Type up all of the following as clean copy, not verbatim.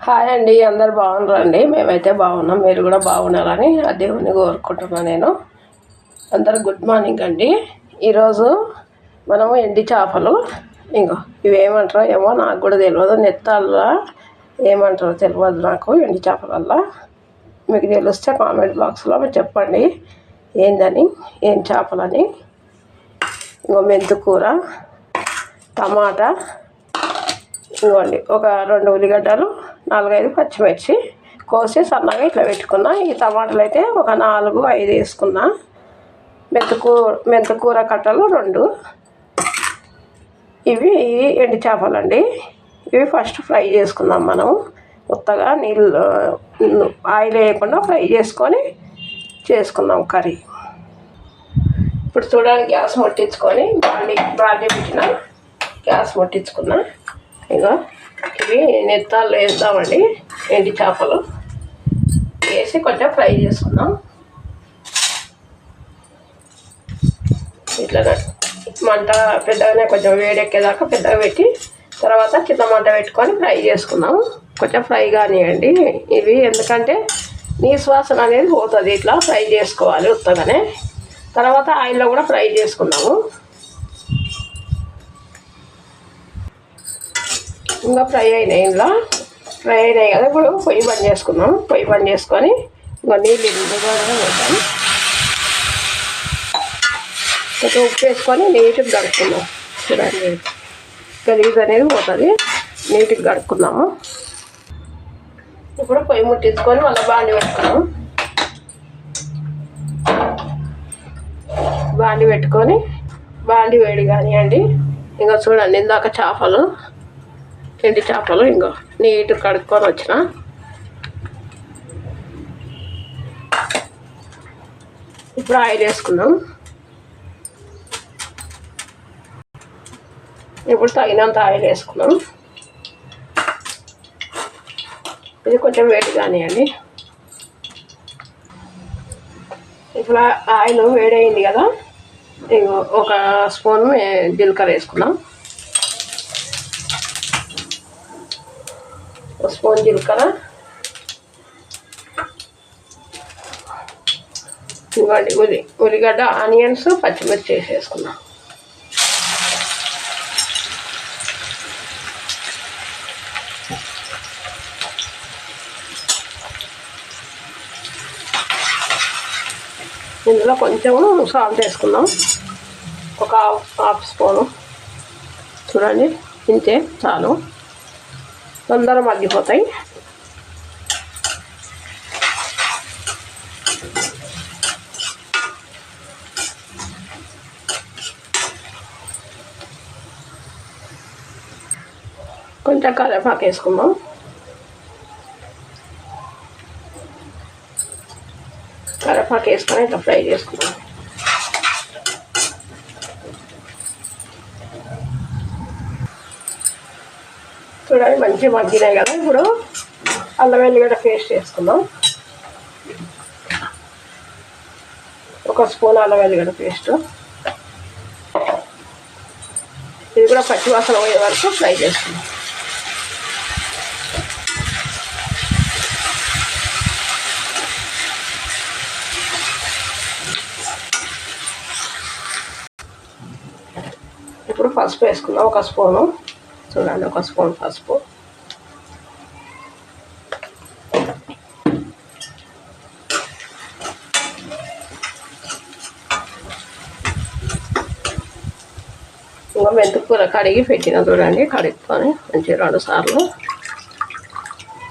Hi అండి, అందరు బాగున్నారండి. మేమైతే బాగున్నాం, మీరు కూడా బాగున్నారని ఆ దేవుని కోరుకుంటున్నాను నేను. అందరు గుడ్ మార్నింగ్ అండి. ఈరోజు మనము ఎండి చేపలు, ఇంకో ఇవి ఏమంటారో ఏమో నాకు కూడా తెలియదు, నెత్తాల ఏమంటారో తెలియదు నాకు. ఎండి చేపలల్లా మీకు తెలిస్తే కామెంట్ బాక్స్లో చెప్పండి ఏందని, ఏం చేపలని. ఇంకో మెంతికూర, టమాటా, ఇవ్వండి ఒక 2 ఉల్లిగడ్డలు, 4-5 పచ్చిమిర్చి కోసి సన్నగా ఇట్లా పెట్టుకున్నా. ఈ టమాటాలు అయితే ఒక 4-5 వేసుకున్నా. మెంతికూర కట్టలు 2. ఇవి ఎండు చేపలండి. ఇవి ఫస్ట్ ఫ్రై చేసుకుందాం మనం. కొత్తగా ఆయిల్ వేయకుండా ఫ్రై చేసుకుందాం కర్రీ. ఇప్పుడు చూడండి, గ్యాస్ ముట్టించుకొని బాండి పెట్టిన, గ్యాస్ ముట్టించుకున్నా. ఇక ఇవి నెత్తాలు వేద్దామండి. ఎండి చేపలు వేసి కొంచెం ఫ్రై చేసుకుందాం. ఇట్లా మంట పెద్దగానే కొంచెం వేడెక్కేదాకా పెద్దగా పెట్టి, తర్వాత చిన్న మంట పెట్టుకొని ఫ్రై చేసుకుందాం. కొంచెం ఫ్రై కానివ్వండి ఇవి, ఎందుకంటే నీసు వాసన అనేది పోతుంది. ఇట్లా ఫ్రై చేసుకోవాలి ఉత్తగానే. తర్వాత ఆయిల్లో కూడా ఫ్రై చేసుకుందాము. ఇంకా ఫ్రై అయినాయి కదా. ఇప్పుడు పొయ్యి బంద్ చేసుకుందాం. పొయ్యి బంద్ చేసుకొని ఇంకా నీళ్ళు వేద్దాం. కొంచెం ఉప్పు వేసుకొని నీట్గా కడుక్కుందాం. చూడండి, గలీజ్ అనేది పోతుంది. నీట్గా కడుక్కుందాము. ఇప్పుడు పొయ్యి ముట్టించుకొని మళ్ళీ బాండి పెట్టుకున్నాం. బాండి పెట్టుకొని బాండి వేడి కానివ్వండి. ఇంకా చూడండి, ఇందాక చేపలు, ఎండి చేపలు ఇంకో నీట్గా కడుక్కొని వచ్చిన. ఇప్పుడు ఆయిల్ వేసుకుందాం. ఇప్పుడు తగినంత ఆయిల్ వేసుకున్నాం. ఇది కొంచెం వేడి కానివ్వండి. ఇప్పుడు ఆయిల్ వేడైంది కదా. ఇంకో ఒక స్పూన్ జీలకర్ర వేసుకున్నాం. ఒక స్పూన్ జీలకర్ర, ఇవ్వండి ఉల్లిగడ్డ, ఆనియన్స్, పచ్చిమిర్చి వేసేసుకున్నాం. ఇందులో కొంచెం సాల్ట్ వేసుకుందాం, ఒక హాఫ్ స్పూను. చూడండి, ఇంతే చాలు, తొందరగా మగ్గిపోతాయి. కొంచెం కరివేపాకు వేసుకుందాం. కరివేపాకు వేసుకొని ఇట్లా ఫ్రై చేసుకుందాం. చూడండి, మంచిగా మగ్గినాయి కదా. ఇప్పుడు అల్లం వెల్లిగడ్డ పేస్ట్ వేసుకుందాం. ఒక స్పూన్ అల్లం వెల్లిగడ్డ పేస్ట్. ఇది కూడా పచ్చివాసన పోయే వరకు ఫ్రై చేసుకుందాం. ఇప్పుడు పసుపు వేసుకుందాం, ఒక స్పూను. చూడండి, ఒక స్పూన్ పసుపు. ఇంకా మెంతికూర కడిగి పెట్టిన, చూడండి, కడుక్కొని మంచిగా 2 సార్లు.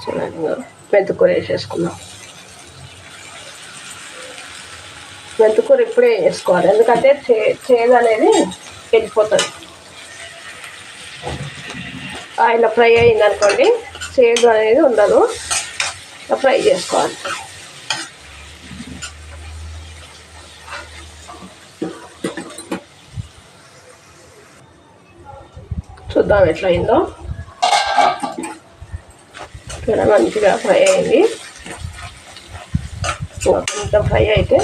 చూడండి, ఇంకా మెంతికూర వేసేసుకుందాం. మెంతికూర ఇప్పుడే వేసుకోవాలి, ఎందుకంటే చేదు అనేది వెళ్ళిపోతుంది. ఆయిల్ ఫ్రై అయింది అనుకోండి, చేదు అనేది ఉండదు. ఫ్రై చేసుకోవాలి. చూద్దాం ఎట్లా అయిందో. ఇక్కడ మంచిగా ఫ్రై అయింది. కొంచెం ఫ్రై అయితే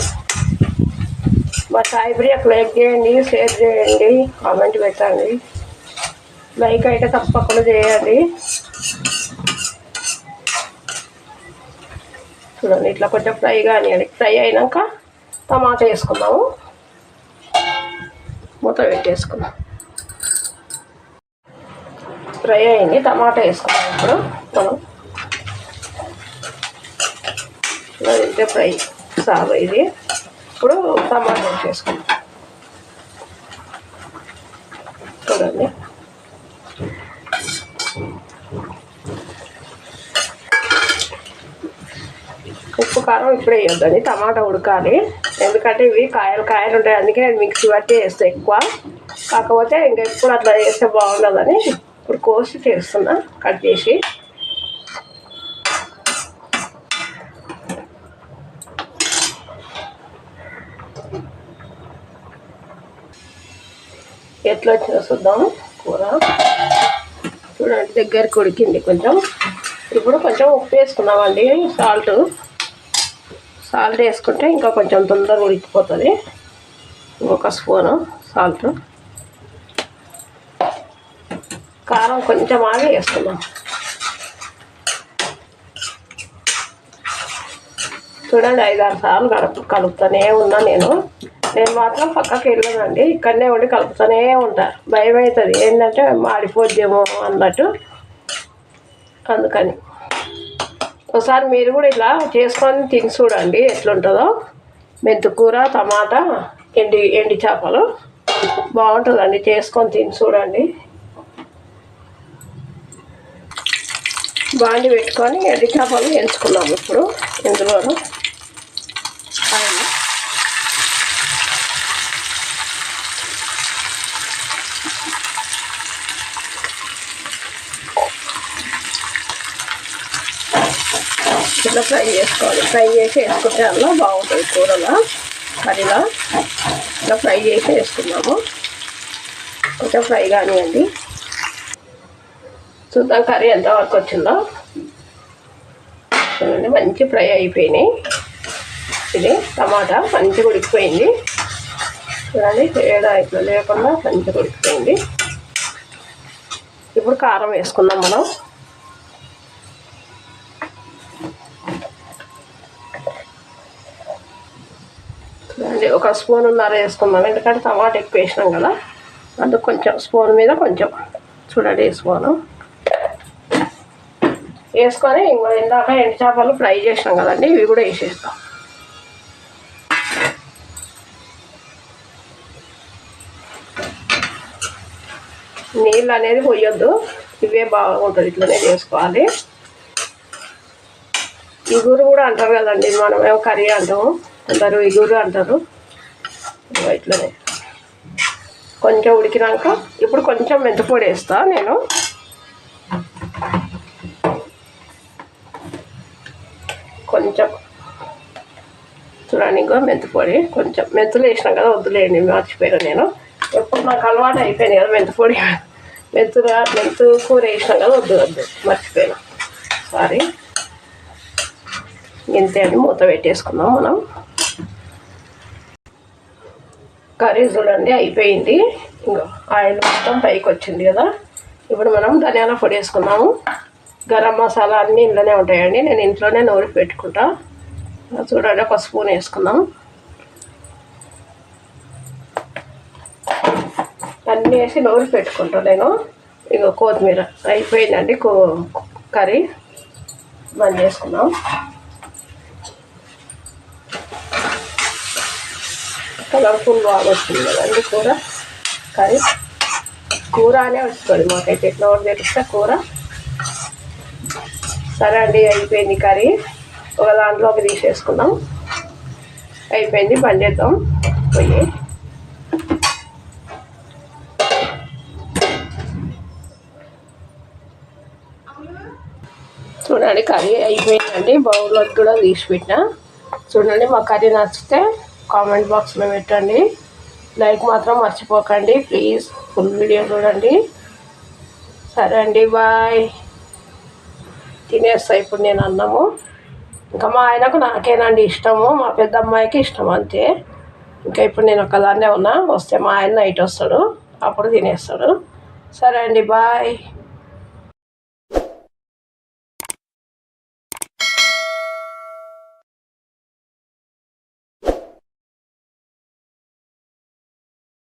మా సాయి ప్రియకు లైక్ చేయండి, షేర్ చేయండి, కామెంట్ పెట్టండి. లైక్ అయితే తప్పకుండా చేయండి. చూడండి ఇట్లా కొంచెం ఫ్రై కానివ్వండి. ఫ్రై అయినాక టమాటా వేసుకున్నాము. మూత పెట్టేసుకున్నాం. ఫ్రై అయింది. టమాటా వేసుకున్నాం. ఇప్పుడు మనం ఇంతే ఫ్రై సాగు ఇది. ఇప్పుడు టమాటా వేసేసుకున్నాం. చూడండి ఉప్పు కారం ఇప్పుడే వేయొద్దండి, టమాటా ఉడకాలి. ఎందుకంటే ఇవి కాయలు ఉంటాయి, అందుకే నేను మిక్సీ బట్టి వేస్తాను ఎక్కువ. కాకపోతే ఇంకా ఎప్పుడు అట్లా చేస్తే బాగుండదని ఇప్పుడు కోసి చేస్తున్నా, కట్ చేసి. ఎట్లా వచ్చినా చూద్దాము కూర. చూడండి దగ్గరికి ఉడికింది కొంచెం. ఇప్పుడు కొంచెం ఉప్పు వేసుకున్నామండి, సాల్ట్ వేసుకుంటే ఇంకా కొంచెం తొందరగా ఉడికిపోతుంది. ఇంకొక స్పూను సాల్ట్. కారం కొంచెం ఆగి వేసుకున్నాం. చూడండి 5-6 సార్లు కలుపుతూనే ఉన్నా. నేను మాత్రం పక్కకి వెళ్ళానండి, ఇక్కడనే ఉండి కలుపుతూనే ఉంటా. భయం అవుతుంది ఏంటంటే మాడిపోద్దేమో అన్నట్టు, అందుకని. ఒకసారి మీరు కూడా ఇట్లా చేసుకొని తిని చూడండి ఎట్లుంటుందో. మెంతికూర, టమాటా, ఎండి చేపలు బాగుంటుందండి. చేసుకొని తిని చూడండి. బాండి పెట్టుకొని ఎండి చేపలు ఎంచుకున్నాము. ఇప్పుడు ఇందులోను ఇట్లా ఫ్రై చేసుకోవాలి. ఫ్రై చేసి వేసుకుంటే అలా బాగుంటుంది కూరలో, కర్రీలో. ఇట్లా ఫ్రై చేసి వేసుకున్నాము. కొంచెం ఫ్రై కానివ్వండి. చూద్దాం కర్రీ ఎంతవరకు వచ్చిందో. చూడండి మంచి ఫ్రై అయిపోయినాయి. ఇది టమాటా మంచిగా ఉడికిపోయింది. చూడండి తేడా ఇట్లా లేకుండా మంచిగా ఉడికిపోయింది. ఇప్పుడు కారం వేసుకుందాం మనం. చూడండి 1 స్పూన్నర వేసుకుందాం, ఎందుకంటే టమాటా ఎక్కువ వేసినాం కదా, అందుకు కొంచెం స్పూన్ మీద కొంచెం. చూడండి స్పూను వేసుకొని ఇందాక ఎండు చేపలు ఫ్రై చేసినాం కదండి, ఇవి కూడా వేసేస్తాం. నీళ్ళు అనేది పోయొద్దు, ఇవే బాగుంటుంది. ఇట్లనే చేసుకోవాలి. ఇగురు కూడా అంటారు కదండి, మనమేమో కర్రీ అంటాము, అందరూ ఇగురు అంటారు. ఇట్లనే కొంచెం ఉడికినాక ఇప్పుడు కొంచెం మెంతిపొడి వేస్తా నేను. కొంచెం చూడండి ఇంకో మెంతిపొడి కొంచెం. మెంతులు వేసినాం కదా, వద్దులేండి మర్చిపోయాను నేను. ఎప్పుడు నాకు అలవాటు అయిపోయింది కదా మెంతిపొడి. మెంతు కూర వేసినాం కదా, వద్దు మర్చిపోయాను, సారీ. ఇంతే అండి, మూత పెట్టేసుకుందాం మనం. కర్రీ చూడండి అయిపోయింది. ఇంకో ఆయిల్ మొత్తం పైకి వచ్చింది కదా. ఇప్పుడు మనం ధనియాల పొడి వేసుకున్నాము. గరం మసాలా అన్నీ ఇంట్లోనే ఉంటాయండి, నేను ఇంట్లోనే నూరి పెట్టుకుంటా. చూడండి 1 స్పూన్ వేసుకుందాం. అన్నీ వేసి నూరి పెట్టుకుంటాను నేను. ఇంకో కొత్తిమీర అయిపోయిందండి. కర్రీ బంద్ చేసుకుందాం. కలర్ఫుల్ బాగా వస్తుంది కదండి కర్రీ. కూర అనే వస్తుంది మాకైతే, ఎట్లా తెరిస్తే కూర. సరే అండి అయిపోయింది కర్రీ. ఒక దాంట్లోకి తీసేసుకుందాం. అయిపోయింది, బంద్ చేద్దాం పొయ్యి. చూడండి కర్రీ అయిపోయిందండి. బౌల్లోకి కూడా తీసి పెట్టినా. చూడండి మా కర్రీ నచ్చితే కామెంట్ బాక్స్లో పెట్టండి. లైక్ మాత్రం మర్చిపోకండి ప్లీజ్. ఫుల్ వీడియో చూడండి. సరే అండి బాయ్. తినేస్తా ఇప్పుడు నేను అన్నము. ఇంకా మా ఆయనకు నాకేనండి ఇష్టము, మా పెద్ద అమ్మాయికి ఇష్టం అంతే. ఇంకా ఇప్పుడు నేను ఒక్కదాన్నే ఉన్నా. వస్తే మా ఆయన నైట్ వస్తాడు, అప్పుడు తినేస్తాడు. సరే అండి బాయ్.